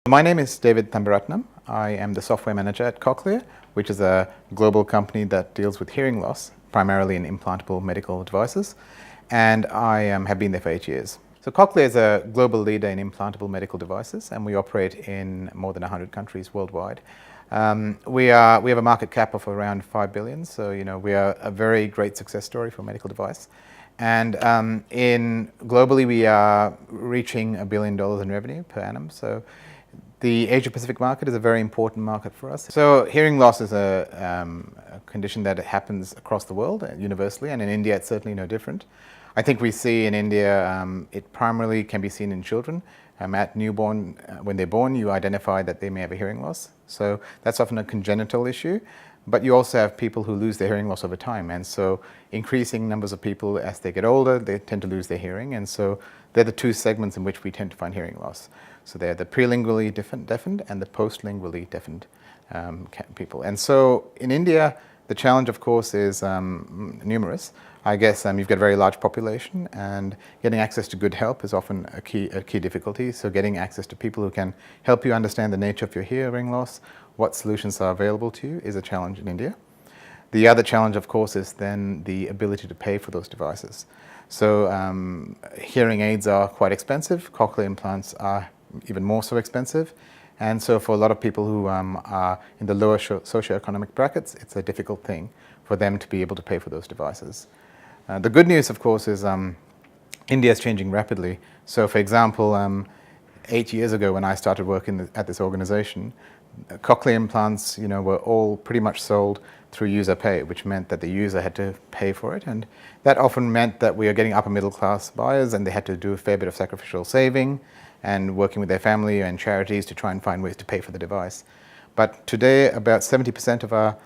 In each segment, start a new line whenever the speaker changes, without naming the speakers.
My name is David Thambiratnam. I am the software manager at Cochlear, which is a global company that deals with hearing loss, primarily in implantable medical devices, and I have been there for 8 years. So Cochlear is a global leader in implantable medical devices, and we operate in more than 100 countries worldwide. We have a market cap of around 5 billion, so we are a very great success story for a medical device. And globally, we are reaching $1 billion in revenue per annum. So the Asia Pacific market is a very important market for us. So hearing loss is a condition that happens across the world universally, and in India it's certainly no different. I think we see in India it primarily can be seen in children. At newborn, when they're born, you identify that they may have a hearing loss. So that's often a congenital issue. But you also have people who lose their hearing loss over time. And so increasing numbers of people as they get older, they tend to lose their hearing. And so they're the two segments in which we tend to find hearing loss. So they're the prelingually deafened and the postlingually deafened people. And so in India, the challenge, of course, is numerous. I guess you've got a very large population, and getting access to good help is often a key difficulty. So getting access to people who can help you understand the nature of your hearing loss, what solutions are available to you, is a challenge in India. The other challenge, of course, is then the ability to pay for those devices. So hearing aids are quite expensive. Cochlear implants are even more so expensive. And so for a lot of people who are in the lower socioeconomic brackets, it's a difficult thing for them to be able to pay for those devices. The good news, of course, is India is changing rapidly. So for example, 8 years ago when I started working at this organization, Cochlear implants were all pretty much sold through user pay, which meant that the user had to pay for it. And that often meant that we are getting upper middle class buyers, and they had to do a fair bit of sacrificial saving and working with their family and charities to try and find ways to pay for the device. But today, about 70% of our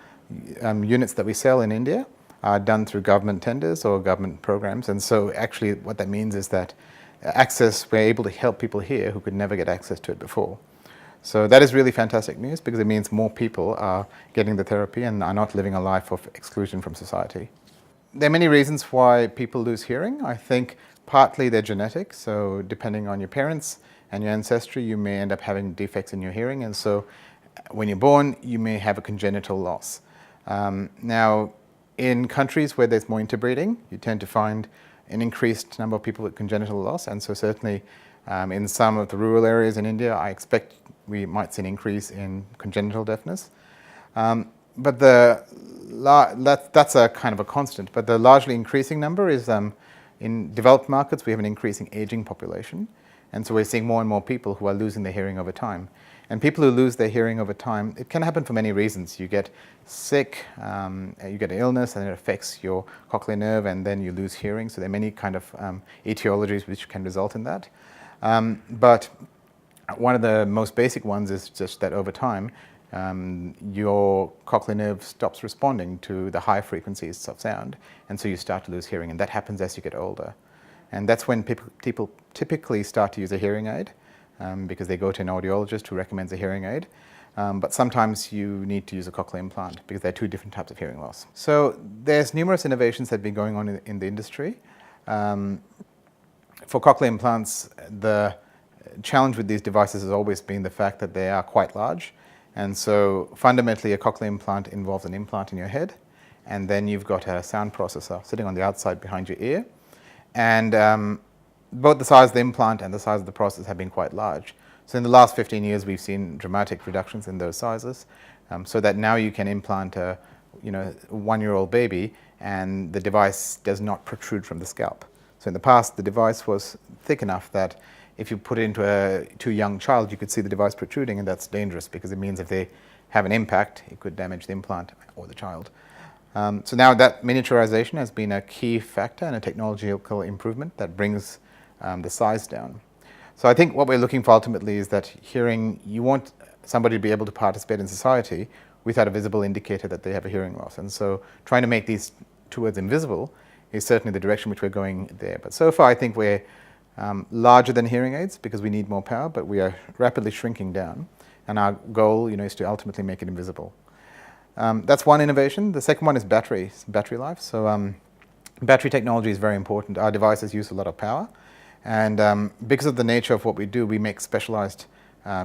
units that we sell in India are done through government tenders or government programs. And so actually what that means is that we're able to help people here who could never get access to it before. So that is really fantastic news, because it means more people are getting the therapy and are not living a life of exclusion from society. There are many reasons why people lose hearing. I think partly they're genetic, so depending on your parents and your ancestry, you may end up having defects in your hearing, and so when you're born, you may have a congenital loss. Now, in countries where there's more interbreeding, you tend to find an increased number of people with congenital loss, and so certainly in some of the rural areas in India, I expect we might see an increase in congenital deafness. But that's a kind of a constant. But the largely increasing number is in developed markets, we have an increasing aging population. And so we're seeing more and more people who are losing their hearing over time. And people who lose their hearing over time, it can happen for many reasons. You get sick, you get an illness, and it affects your cochlear nerve, and then you lose hearing. So there are many kind of etiologies which can result in that. But one of the most basic ones is just that over time, your cochlear nerve stops responding to the high frequencies of sound, and so you start to lose hearing, and that happens as you get older. And that's when people typically start to use a hearing aid, because they go to an audiologist who recommends a hearing aid. But sometimes you need to use a cochlear implant, because there are two different types of hearing loss. So there's numerous innovations that have been going on in the industry. For cochlear implants, the challenge with these devices has always been the fact that they are quite large. And so fundamentally, a cochlear implant involves an implant in your head, and then you've got a sound processor sitting on the outside behind your ear. And both the size of the implant and the size of the processor have been quite large. So in the last 15 years, we've seen dramatic reductions in those sizes, so that now you can implant a one-year-old baby, and the device does not protrude from the scalp. So in the past, the device was thick enough that if you put it into a too young child, you could see the device protruding, and that's dangerous, because it means if they have an impact, it could damage the implant or the child. So now that miniaturization has been a key factor and a technological improvement that brings the size down. So I think what we're looking for ultimately is that you want somebody to be able to participate in society without a visible indicator that they have a hearing loss. And so trying to make these towards invisible is certainly the direction which we're going there. But so far, I think we're larger than hearing aids, because we need more power, but we are rapidly shrinking down. And our goal is to ultimately make it invisible. That's one innovation. The second one is battery life. So battery technology is very important. Our devices use a lot of power. And because of the nature of what we do, we make specialized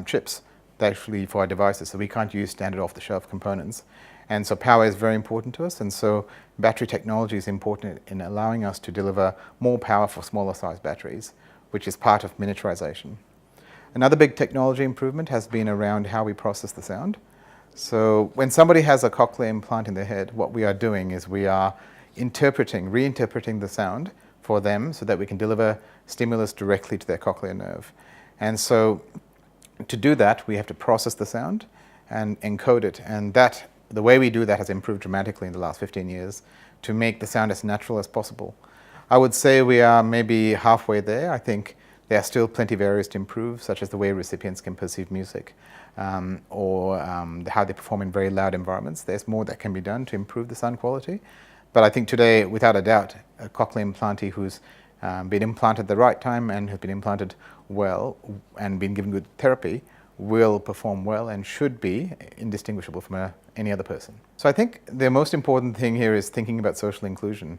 chips. actually for our devices, so we can't use standard off-the-shelf components. And so power is very important to us, and so battery technology is important in allowing us to deliver more power for smaller size batteries, which is part of miniaturization. Another big technology improvement has been around how we process the sound. So when somebody has a cochlear implant in their head, what we are doing is we are reinterpreting the sound for them so that we can deliver stimulus directly to their cochlear nerve. And so to do that, we have to process the sound and encode it. And the way we do that has improved dramatically in the last 15 years to make the sound as natural as possible. I would say we are maybe halfway there. I think there are still plenty of areas to improve, such as the way recipients can perceive music, or how they perform in very loud environments. There's more that can be done to improve the sound quality. But I think today, without a doubt, a cochlear implantee who's been implanted at the right time and has been implanted well and been given good therapy will perform well and should be indistinguishable from any other person. So I think the most important thing here is thinking about social inclusion.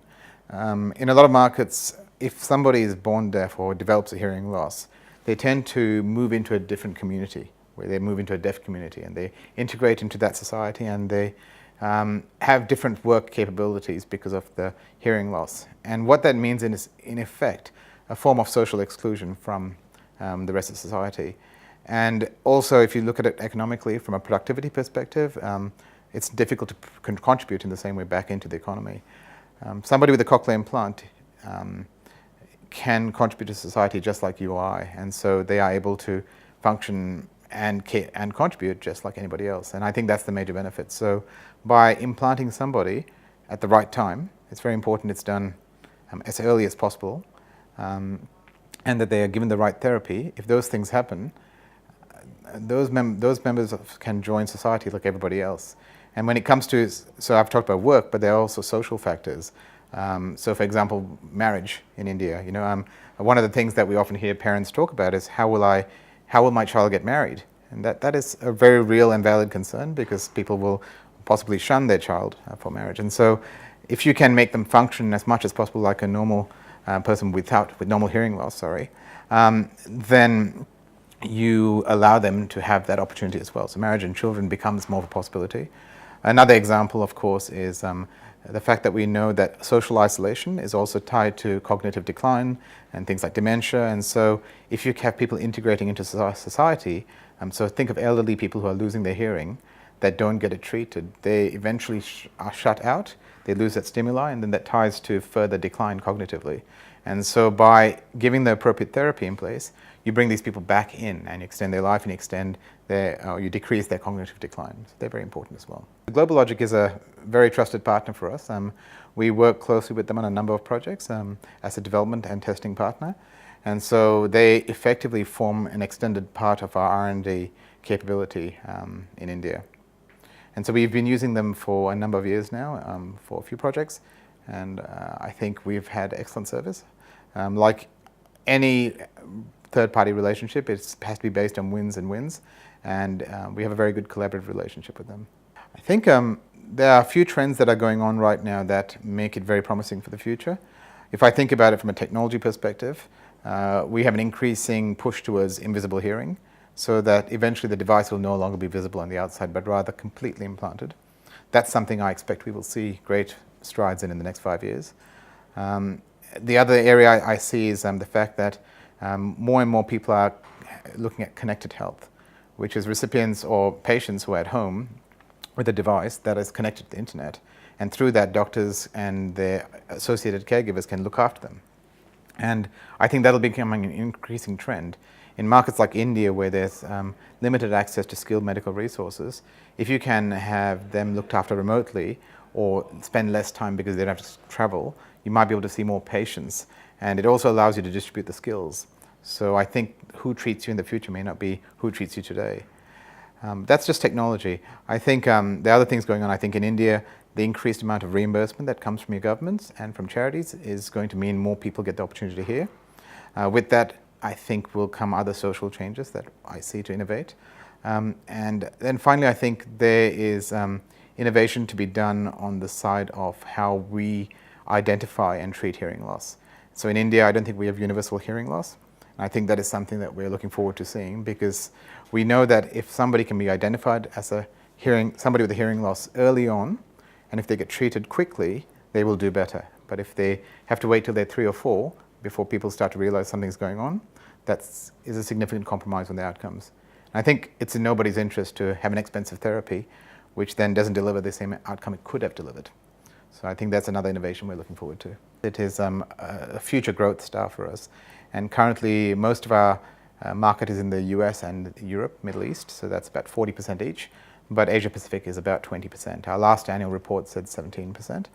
In a lot of markets, if somebody is born deaf or develops a hearing loss, they tend to move into a different community, where they move into a deaf community and they integrate into that society, and they have different work capabilities because of the hearing loss. And what that means is, in effect, a form of social exclusion from the rest of society. And also, if you look at it economically from a productivity perspective, it's difficult to contribute in the same way back into the economy. Somebody with a cochlear implant can contribute to society just like you or I, and so they are able to function and contribute just like anybody else. And I think that's the major benefit. So by implanting somebody at the right time, it's very important it's done as early as possible, and that they are given the right therapy. If those things happen, those members can join society like everybody else. And when it comes to, so I've talked about work, but there are also social factors. So for example, marriage in India, one of the things that we often hear parents talk about is how will my child get married? And that is a very real and valid concern, because people will possibly shun their child for marriage. And so if you can make them function as much as possible like a normal person with normal hearing loss, then you allow them to have that opportunity as well. So marriage and children becomes more of a possibility. Another example, of course, is the fact that we know that social isolation is also tied to cognitive decline and things like dementia. And so if you have people integrating into society, so think of elderly people who are losing their hearing that don't get it treated, they eventually are shut out, they lose that stimuli, and then that ties to further decline cognitively. And so by giving the appropriate therapy in place, you bring these people back in and you extend their life and you decrease their cognitive decline. So they're very important as well. GlobalLogic is a very trusted partner for us. We work closely with them on a number of projects as a development and testing partner. And so they effectively form an extended part of our R&D capability in India. And so we've been using them for a number of years now for a few projects, and I think we've had excellent service. Like any third-party relationship, it has to be based on wins and wins, and we have a very good collaborative relationship with them. I think there are a few trends that are going on right now that make it very promising for the future. If I think about it from a technology perspective, we have an increasing push towards invisible hearing, so that eventually the device will no longer be visible on the outside, but rather completely implanted. That's something I expect we will see great strides in the next 5 years. The other area I see is the fact that more and more people are looking at connected health, which is recipients or patients who are at home with a device that is connected to the internet, and through that doctors and their associated caregivers can look after them. And I think that'll be becoming an increasing trend. In markets like India, where there's limited access to skilled medical resources, if you can have them looked after remotely or spend less time because they don't have to travel, you might be able to see more patients. And it also allows you to distribute the skills. So I think who treats you in the future may not be who treats you today. That's just technology. I think the other things going on, I think in India, the increased amount of reimbursement that comes from your governments and from charities is going to mean more people get the opportunity to hear. With that, I think will come other social changes that I see to innovate. And then finally, I think there is innovation to be done on the side of how we identify and treat hearing loss. So in India, I don't think we have universal hearing loss. I think that is something that we're looking forward to seeing, because we know that if somebody can be identified as somebody with a hearing loss early on, and if they get treated quickly, they will do better. But if they have to wait till they're 3 or 4 before people start to realize something's going on, that is a significant compromise on the outcomes. And I think it's in nobody's interest to have an expensive therapy which then doesn't deliver the same outcome it could have delivered. So I think that's another innovation we're looking forward to. It is a future growth star for us. And currently, most of our market is in the US and Europe, Middle East, so that's about 40% each. But Asia Pacific is about 20%. Our last annual report said 17%.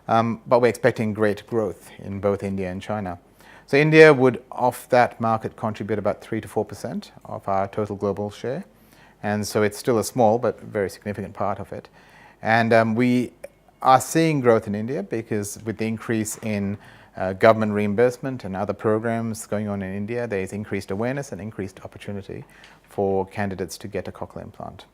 But we're expecting great growth in both India and China. So India would, off that market, contribute about 3 to 4% of our total global share. And so it's still a small but very significant part of it. And we are seeing growth in India because with the increase in government reimbursement and other programs going on in India, there is increased awareness and increased opportunity for candidates to get a cochlear implant.